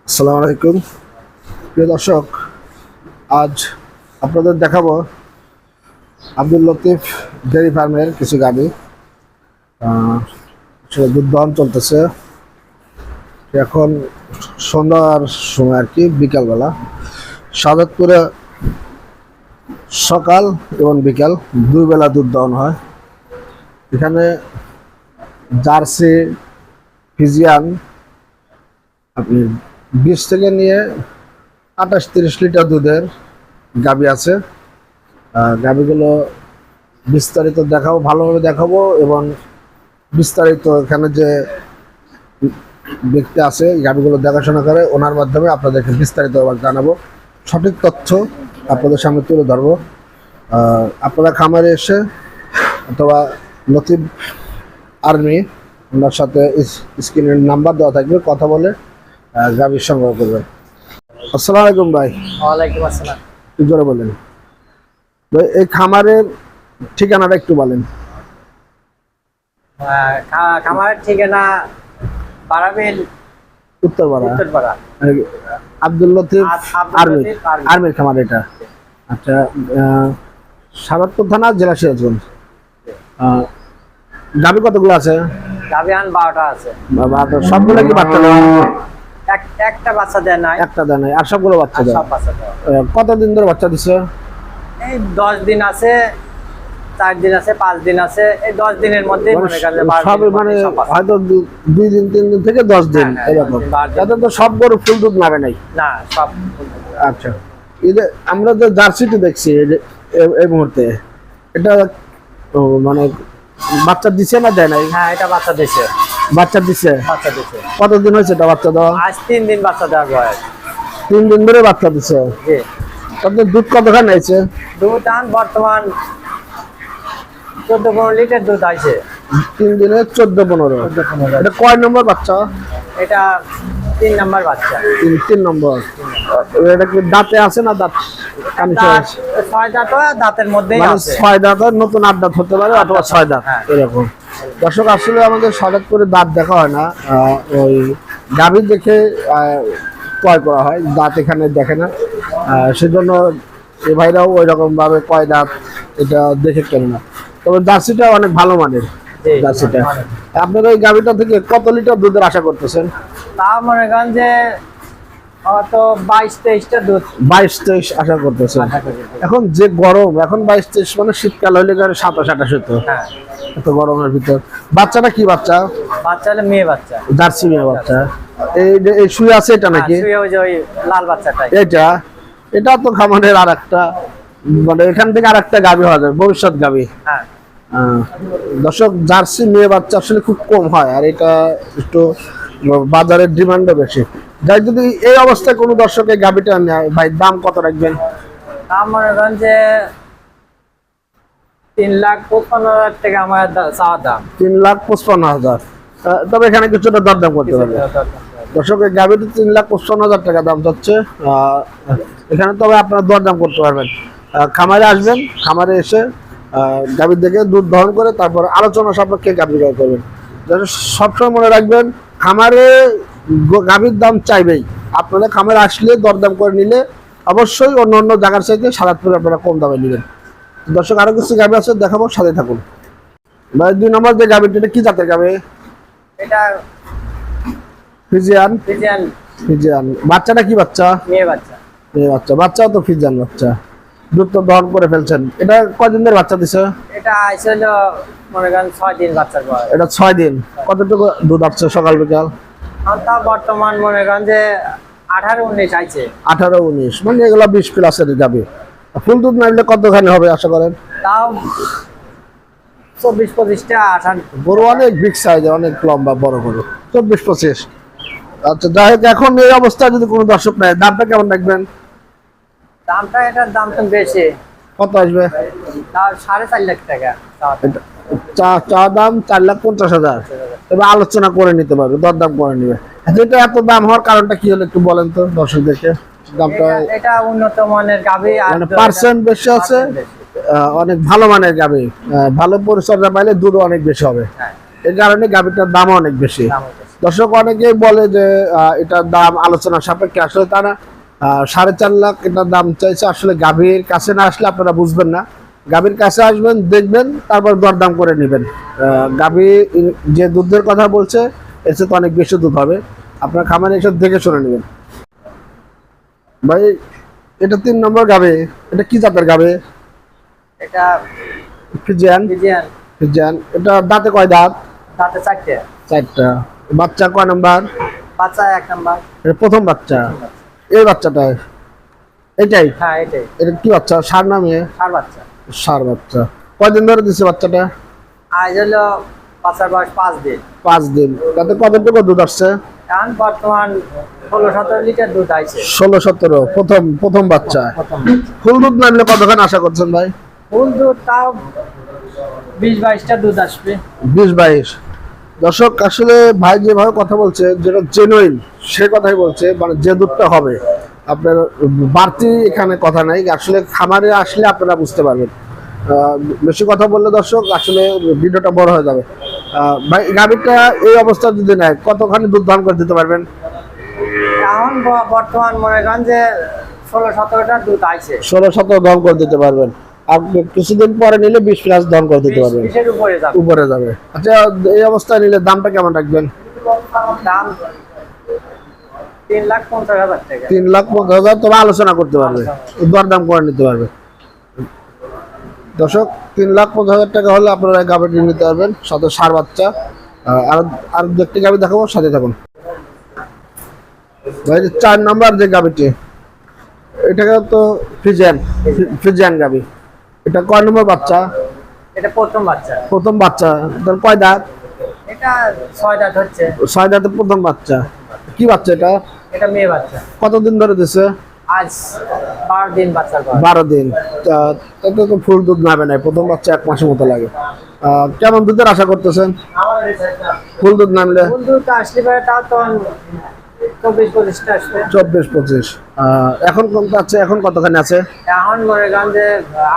আসসালামু আলাইকুম প্রিয় দর্শক, আজ আপনাদের দেখাবো আব্দুল লতিফ ডেয়ারি ফার্মের কিছু গাভী। সেটা দুধ দহন চলতেছে এখন সন্ধ্যার সময় আর কি, বিকালবেলা। সাজাদপুরে সকাল এবং বিকাল দুই বেলা দুধ দহন হয়। এখানে জার্সি, ফিজিয়ান আপনি 20 থেকে নিয়ে 28-30 লিটার দুধের গাভী আছে। গাভীগুলো বিস্তারিত দেখাবো, ভালোভাবে দেখাবো, এবং বিস্তারিত এখানে যে ব্যক্তি আছে গাভীগুলো দেখাশোনা করে ওনার মাধ্যমে আপনাদেরকে বিস্তারিত জানাবো, সঠিক তথ্য আপনাদের সামনে তুলে ধরবো। আপনারা খামারে এসে অথবা লতিফ আর্মি ওনার সাথে স্ক্রিনের নাম্বার দেওয়া থাকবে, কথা বলে গাভীর সংগ্রহ করবেন। আসসালামু আলাইকুম ভাই। ওয়ালাইকুম আসসালাম। একটু জোরে বলেন ভাই, এই খামারের ঠিকানাটা একটু বলেন। খামারের ঠিকানা বারাবিল, উত্তরপাড়া। আব্দুল লতিফ আর্মির খামার এটা। আচ্ছা, সাজাদপুর থানা, জেলা সিরাজগঞ্জ। গাভী কতগুলো আছে? গাভী 12টা আছে। সবগুলো কি বাচ্চা দেওয়া? একটা বাচ্চা দেয় নাই। একটা দেয় নাই, আর সবগুলো বাচ্চা দেয়। সব বাচ্চা দেয়। কতদিন ধরে বাচ্চা দিচ্ছে? এই 10 দিন আছে, 4 দিন আছে, 5 দিন আছে। এই 10 দিনের মধ্যে সব মানে হয়তো 2 দিন 3 দিন থেকে 10 দিন এরকম। তাতে তো সব গরু ফুল দুধ নামে নাই না, সব। আচ্ছা, আমরা যে জার্সিটি দেখছি এই মুহূর্তে, এটা মানে বাচ্চা দিছে না দেয় নাই? হ্যাঁ, এটা বাচ্চা দিছে। বাচ্চা দিছে। কতদিন হয়েছে এটা বাচ্চা দেওয়া? আজ 3 দিন বাচ্চা দেওয়ার বয়স। 3 দিন ধরে বাচ্চা দিছে। জি। আপনার দুধ কতখানি হয়েছে? দুধ বর্তমান 14-15 লিটার দুধ আছে। 3 দিনে 14-15। এটা কয় নম্বর বাচ্চা? এটা 3 নাম্বার বাচ্চা। 3 নম্বর। এটা কি দাঁতে আছে না দাঁত? 6 দাঁত, দাঁতের মধ্যেই আছে। 6 দাঁত, নতুন 8 দাঁত হতে পারে অথবা 6 দাঁত এরকম। দর্শক, আসলে আমাদের সাজাদপুরে দাঁত দেখা হয় না, ওই গাভী দেখে ক্রয় করা হয়, দাঁত এখানে দেখে না। সেজন্য এ ভাইরাও ওই রকম ভাবে কয় দাঁত এটা দেখে কেনে না। তবে জার্সিটা অনেক ভালো মানের। জার্সিটা আপনারা এই গাভীটা থেকে কত লিটার দুধের আশা করতেছেন? তা মনে করেন যে 22-23টা দুধ। 22-23 আশা করতেছেন। এখন যে গরম, এখন 22-23 মানে শীতকাল হইলে 27-28 হতো। হ্যাঁ, এত গরমের ভিতর। বাচ্চাটা কি বাচ্চা? বাচ্চা হলো মেয়ে বাচ্চা। জার্সি মেয়ে বাচ্চা। এই শুয়ে আছে এটা নাকি? ওই লাল বাচ্চাটাই। এটা তো খামারের আরেকটা, মানে এখান থেকে আরেকটা গাভী হওয়া যাবে, ভবিষ্যৎ গাভী। হ্যাঁ। দর্শক, জার্সি মেয়ে বাচ্চা আসলে খুব কম হয়, আর এটা একটু বাজারের ডিমান্ডও বেশি। যাই, যদি এই অবস্থায় কোনো দর্শক এই গাভীটা নেয় ভাই, দাম কত রাখবেন? দাম মনে করেন যে 3,55,000 টাকা আমার চাওয়া দাম। 3,55,000। তবে এখানে কিছুটা দরদাম করতে পারবে দর্শক। এই গাভীটি 3,55,000 টাকা দাম যাচ্ছে এখানে, তবে আপনারা দরদাম করতে পারবেন। খামারে আসবেন, খামারে এসে গাভীর দেখে দুধ দহন করে তারপর আলোচনা সাপেক্ষে গাভী ক্রয় করবেন। সবসময় মনে রাখবেন, খামারে গাভীর দাম চাইবেই। আপনারা খামারে আসলে দরদাম করে নিলে অবশ্যই অন্য অন্য জায়গার চাইতে সাজাদপুরে আপনারা কম দামে নেবেন। দর্শক, আরো কিছু গাভী আছে, দেখাবো, সাথে থাকুন। ভাই, 2 নম্বর যে গাভীটা, এটা কি জাতের গাভী? এটা ফিজিয়ান। ফিজিয়ান। বাচ্চাটা কি বাচ্চা? মেয়ে বাচ্চা। মেয়ে বাচ্চা। বাচ্চাও তো ফিজিয়ান বাচ্চা। দুধ তো দহন করে ফেলছেন। এটা কয়দিন ধরে বাচ্চা দিছে? এটা আসল মনে করেন 6 দিন বাচ্চার বয়স। এটা 6 দিন। কতটুকু দুধ আসছে সকাল বিকাল? তা বর্তমান মনে করেন যে 18-19 আইছে। 18-19 মানে এগুলা 20 প্লাসের গাভী। ফুল দুধ নাইলে কতখানি হবে আশা করেন? তাও 24-25টা 28। গরু অনেক বিগ সাইজের, অনেক লম্বা বড় গরু। 24-25। আচ্ছা, যাই হোক, এখন এই অবস্থায় যদি কোনো দর্শক নেয়, দামটা কেমন রাখবেন? দামটা, এটার দাম তো বেশি। কত আসবে? তাও 4.5 লাখ টাকা। চা দাম 4,50,000। তবে আলোচনা করে নিতে পারবে, দরদাম করে নিবে। যেটা এত দাম হওয়ার কারণটা কি হলো একটু বলেন তো দর্শকদেরকে। দামটা এটা উন্নত মানের গাভী, মানে পার্সেন্ট বেশি আছে, অনেক ভালো মানের গাভী, ভালো পরিচর্যা পাইলে দুধও অনেক বেশি হবে। এই কারণে গাভীটার দামও অনেক বেশি। দর্শক অনেকেই বলে যে এটার দাম আলোচনা সাপেক্ষে, আসলে তা না। 4.5 লাখ এটার দাম চাইছে। আসলে গাভীর কাছে না আসলে আপনারা বুঝবেন না। গাভীর কাছে আসবেন, দেখবেন, তারপর দরদাম করে নেবেন। গাভী যে দুধের কথা বলছে এর চেয়ে তো অনেক বেশি দুধ হবে। আপনার খামারে এসে দেখে শুনে নেবেন। ভাই এটা 3 নম্বর গাভী। এটা কি জাতের গাভী? এটা ফিজিয়ান। ফিজিয়ান। ফিজিয়ান। এটা দাঁতে কয় দাঁত? দাঁতে 4টে। 4টা। বাচ্চা কয় নাম্বার? বাচ্চা 1 নাম্বার। এটা প্রথম বাচ্চা। এই বাচ্চাটা এটাই? হ্যাঁ এটাই। এটা কি বাচ্চা, ষাঁড় না মেয়ে? ষাঁড় বাচ্চা। ষাঁড় বাচ্চা। কয়দিন ধরে দিচ্ছে বাচ্চাটা? আজ হলো বাচ্চার বয়স 5 দিন। 5 দিন। তাতে কতটুকু দুধ আসছে? এখন বর্তমান 16-17 লিটার দুধ আইছে। 16-17 প্রথম বাচ্চা। প্রথম। ফুল দুধ নামলে কতখানি আশা করছেন ভাই? ফুল দুধ তাও 20-22টা দুধ আসবে। 20-22। দর্শক আসলে ভাই যেভাবে কথা বলছে, যেটা জেনুইন সে কথাই বলছে, মানে যে দুধটা হবে। আপনার বাড়তি এখানে কথা নাই, আসলে খামারে আসলে আপনারা বুঝতে পারবেন। বেশি কথা বললে দর্শক আসলে ভিডিওটা বড় হয়ে যাবে। ভাই গাভীটা এই অবস্থা যদি নেয় কতখানি দুধ দান করে দিতে পারবেন? এখন বর্তমান মনে করেন যে 16-17টা দুধ আইছে। 16-17 দান করে দিতে পারবেন। আপনি কিছুদিন পরে নিলে 20+ দান করে দিতে পারবেন। 20-20 উপরে যাবে। উপরে যাবে। আচ্ছা এই অবস্থায় নিলে দামটা কেমন রাখবেন? দাম 3,50,000 টাকা। 3,50,000। তবে আলোচনা করতে পারবে, দরদাম করে নিতে পারবে। দর্শক 3,50,000 টাকা হলে আপনারা গাভীটি নিতে পারবেন, সাথে ষাঁড় বাচ্চা। আর দেখতে গাভী দেখাবো, সাথে থাকুন। ভাই 4 নাম্বার যে গাভীটি, এটাকে তো ফ্রিজিয়ান গাভী। এটা কয় নম্বর বাচ্চা? এটা প্রথম বাচ্চা। প্রথম বাচ্চা। তার কয় দাঁত? এটা 6 দাঁত হচ্ছে। 6 দাঁতের প্রথম বাচ্চা। কি বাচ্চা এটা? এটা মেয়ে বাচ্চা। কতদিন ধরে দিছে? আজ 12 দিন বাচ্চার বয়স। 12 দিন। তাতে তো ফুল দুধ নাবে নাই, প্রথম বাচ্চা 1 মাসের মতো লাগে। কেমন দুধের আশা করতেছেন ফুল দুধ নামলে? ফুল দুধ আসলে পরে তাও তো 24-25টা আসবে। 24-25। এখন কোন আছে? এখন কতখানি আছে? এখন মনে করেন যে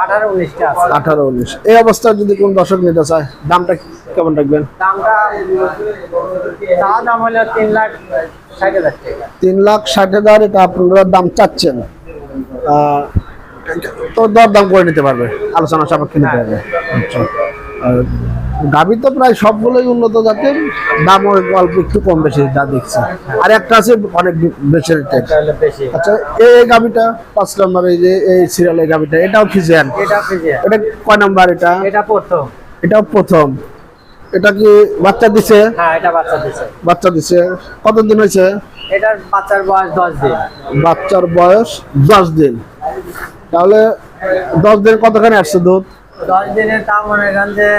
18-19টা আছে। 18-19। এই অবস্থায় যদি কোন দর্শক নিতে চায় দামটা কেমন রাখবেন? দামটা তাও দাম হলো 3,60,000 টাকা। 3,60,000 এটা আপনারা দাম চাচ্ছেন। তো দরদাম করে নিতে পারবে, আলোচনা সাপেক্ষে নিতে পারবে। আচ্ছা। গাভী তো প্রায় সবগুলোই উন্নত জাতের, দাম অল্প একটু কম বেশি যা দেখছি। আর একটা আছে অনেক বেশি রেটের। এটা হলো বেশি। আচ্ছা এই গাভীটা 5 নম্বর, এই যে এই সিরিয়ালের গাভীটা, এটাও ফিজিয়ান। এটা ফিজিয়ান। এটা কয় নাম্বার? এটা এটা প্রথম। এটাও প্রথম। এটা কি বাচ্চা দিছে? হ্যাঁ এটা বাচ্চা দিছে। বাচ্চা দিছে। কতদিন হয়েছে? এটার বাচ্চার বয়স 10 দিন। বাচ্চার বয়স 10 দিন। তাহলে 10 দিন কতখানি আসছে দুধ? 10 দিনের তা মনে করেন যে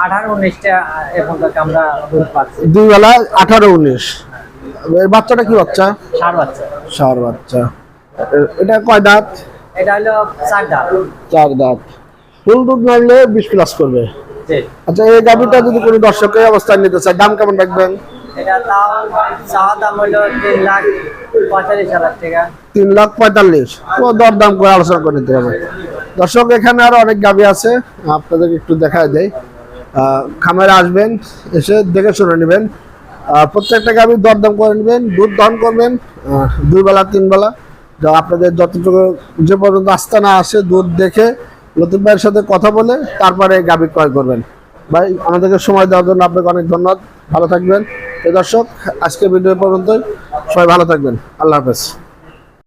18-19টা এখন তক আমরা দুধ পাচ্ছি। 2 বেলা 18-19। এই বাচ্চাটা কি বাচ্চা? ষাঁড় বাচ্চা। ষাঁড় বাচ্চা। এটা কয় দাঁত? এটা হলো 4 দাঁত। 4 দাঁত। ফুল দুধ নাইলে 20+ করবে। জি। আচ্ছা এই গাভীটা যদি কোনো দর্শক এই অবস্থায় নিতে চায় দাম কেমন রাখবেন? এটা তাও চাওয়া দাম হলো 3,45,000 টাকা। 3,45,000। তো দরদাম করে আলোচনা করে নিতে হবে। দর্শক এখানে আরো অনেক গাভী আছে, আপনাদের একটু দেখায় দেয়। খামারে আসবেন, এসে দেখে শুনে নেবেন। প্রত্যেকটা গাভী দরদাম করে নেবেন, দুধ দহন করবেন 2 বেলা 3 বেলা। যা আপনাদের যতটুকু যে পর্যন্ত আস্থা না আসে, দুধ দেখে লতিফ ভাইয়ের সাথে কথা বলে তারপরে গাভী ক্রয় করবেন। ভাই আমাদেরকে সময় দেওয়ার জন্য আপনাকে অনেক ধন্যবাদ। ভালো থাকবেন। দর্শক আজকে ভিডিও পর্যন্তই। সবাই ভালো থাকবেন। আল্লাহ হাফেজ।